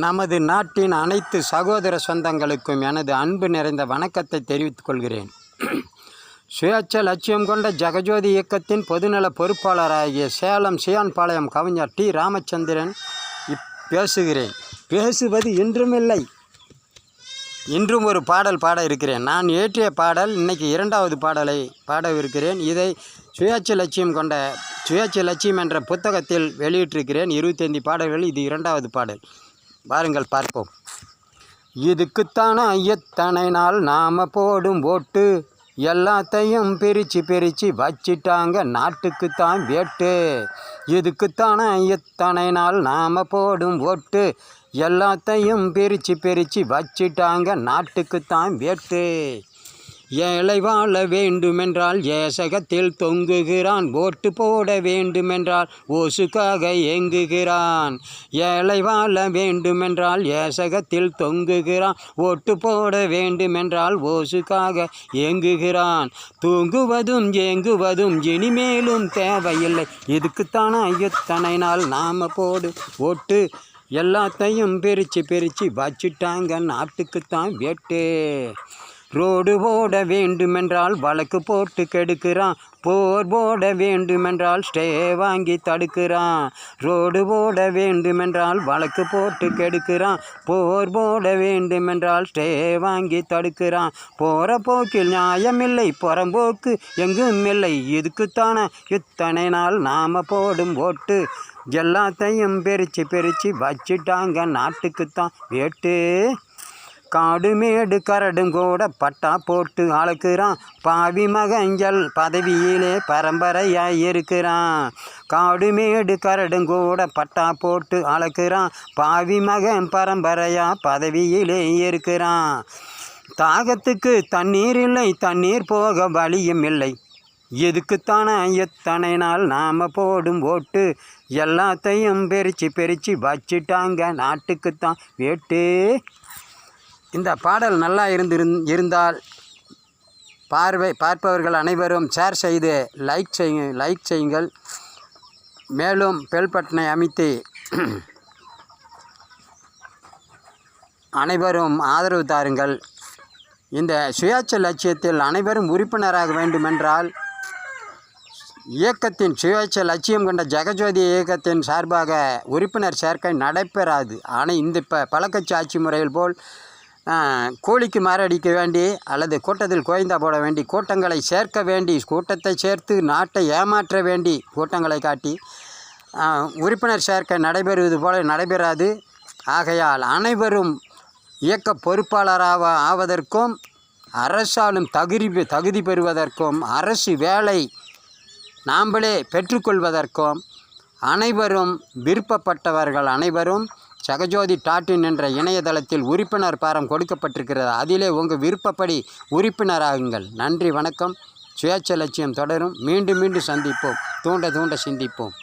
நமது நாட்டின் அனைத்து சகோதர சொந்தங்களுக்கும் எனது அன்பு நிறைந்த வணக்கத்தை தெரிவித்துக் கொள்கிறேன். சுயேட்சை லட்சியம் கொண்ட ஜெகஜோதி இயக்கத்தின் பொதுநல பொறுப்பாளராகிய சேலம் சியான்பாளையம் கவிஞர் டி. ராமச்சந்திரன் பேசுகிறேன். பேசுவது இன்றுமில்லை, இன்றும் ஒரு பாடல் பாட இருக்கிறேன். நான் இயற்றிய பாடல் இன்னைக்கு இரண்டாவது பாடலை பாடவிருக்கிறேன். இதை சுயேட்சை லட்சியம் என்ற புத்தகத்தில் வெளியிட்டிருக்கிறேன். 25 பாடல்கள், இது இரண்டாவது பாடல். வாருங்கள் பார்ப்போம். இதுக்குத்தான எத்தனை நாள் நாம் போடும் ஓட்டு, எல்லாத்தையும் பிரித்து வச்சிட்டாங்க நாட்டுக்குத்தான் வேட்டு. இதுக்குத்தான எத்தனை நாள் நாம் போடும் ஓட்டு, எல்லாத்தையும் பிரித்து வச்சிட்டாங்க நாட்டுக்குத்தான் வேட்டு. ஏழை வாழ வேண்டுமென்றால் ஏசகத்தில் தொங்குகிறான், ஓட்டு போட வேண்டுமென்றால் ஓசுக்காக ஏங்குகிறான். ஏழை வாழ வேண்டுமென்றால் ஏசகத்தில் தொங்குகிறான், ஓட்டு போட வேண்டுமென்றால் ஓசுக்காக ஏங்குகிறான். தூங்குவதும் ஏங்குவதும் இனிமேலும் தேவையில்லை, இதுக்குத்தான எத்தனை நாள் நாம் போடு ஓட்டு, எல்லாத்தையும் பிரித்து வச்சிட்டாங்க நாட்டுக்குத்தான் வேட்டு. ரோடு போட வேண்டுமென்றால் வழக்கு போட்டு கெடுக்கிறான், போர் போட வேண்டுமென்றால் ஸ்டே வாங்கி தடுக்கிறான். ரோடு போட வேண்டுமென்றால் வழக்கு போட்டு கெடுக்கிறான், போர் போட வேண்டுமென்றால் ஸ்டே வாங்கி தடுக்கிறான். போகிற போக்கில் நியாயமில்லை, புறம்போக்கு எங்கும் இல்லை, இதுக்குத்தான இத்தனை நாள் நாம் போடும் ஓட்டு, எல்லாத்தையும் பிரித்து வச்சிட்டாங்க நாட்டுக்குத்தான் வேட்டு. காடு மேடு கரடும் கூட பட்டா போட்டு அளக்குறான், பாவி மகஞ்சல் பதவியிலே பரம்பரையாய் இருக்கிறான். காடு மேடு கரடும் கூட பட்டா போட்டு அளக்குறான், பாவி மகன் பரம்பரையா பதவியிலே இருக்கிறான். தாகத்துக்கு தண்ணீர் இல்லை, தண்ணீர் போக வழியும் இல்லை, எதுக்குத்தான எத்தனை நாள் நாம் போடும் ஓட்டு, எல்லாத்தையும் பிரித்து வச்சிட்டாங்க நாட்டுக்குத்தான் வேட்டு. இந்த பாடல் நல்லா இருந்தால் பார்ப்பவர்கள் அனைவரும் ஷேர் செய்து லைக் செய்யுங்கள். மேலும் பெல் பட்டனை அமைத்து அனைவரும் ஆதரவு தாருங்கள். இந்த சுயேட்சை லட்சியத்தில் அனைவரும் உறுப்பினராக வேண்டுமென்றால் இயக்கத்தின் சுயேட்சை லட்சியம் கொண்ட ஜெகஜோதி இயக்கத்தின் சார்பாக உறுப்பினர் சேர்க்கை நடைபெறாது. ஆனால் இந்த பழக்கட்சி ஆட்சி முறையில் போல் கூலிக்கு மாரடிக்க வேண்டி அல்லது கூட்டத்தில் கோயந்தா போட வேண்டி கூட்டங்களை சேர்க்க வேண்டி, கூட்டத்தை சேர்த்து நாட்டை ஏமாற்ற வேண்டி கூட்டங்களை காட்டி உறுப்பினர் சேர்க்கை நடைபெறுவது போல நடைபெறாது. ஆகையால் அனைவரும் இயக்க பொறுப்பாளராக ஆவதற்கும் அரசாலும் தகுதி பெறுவதற்கும் அரசு வேலை நாம்ளே பெற்றுக்கொள்வதற்கும் அனைவரும் விருப்பப்பட்டவர்கள் அனைவரும் ஜெகஜோதி.in என்ற இணையதளத்தில் உறுப்பினர் பாரம் கொடுக்கப்பட்டிருக்கிறது. அதிலே உங்கள் விருப்பப்படி உறுப்பினராகுங்கள். நன்றி, வணக்கம். சுயேட்சை லட்சியம் தொடரும். மீண்டும் சந்திப்போம். தூண்ட சிந்திப்போம்.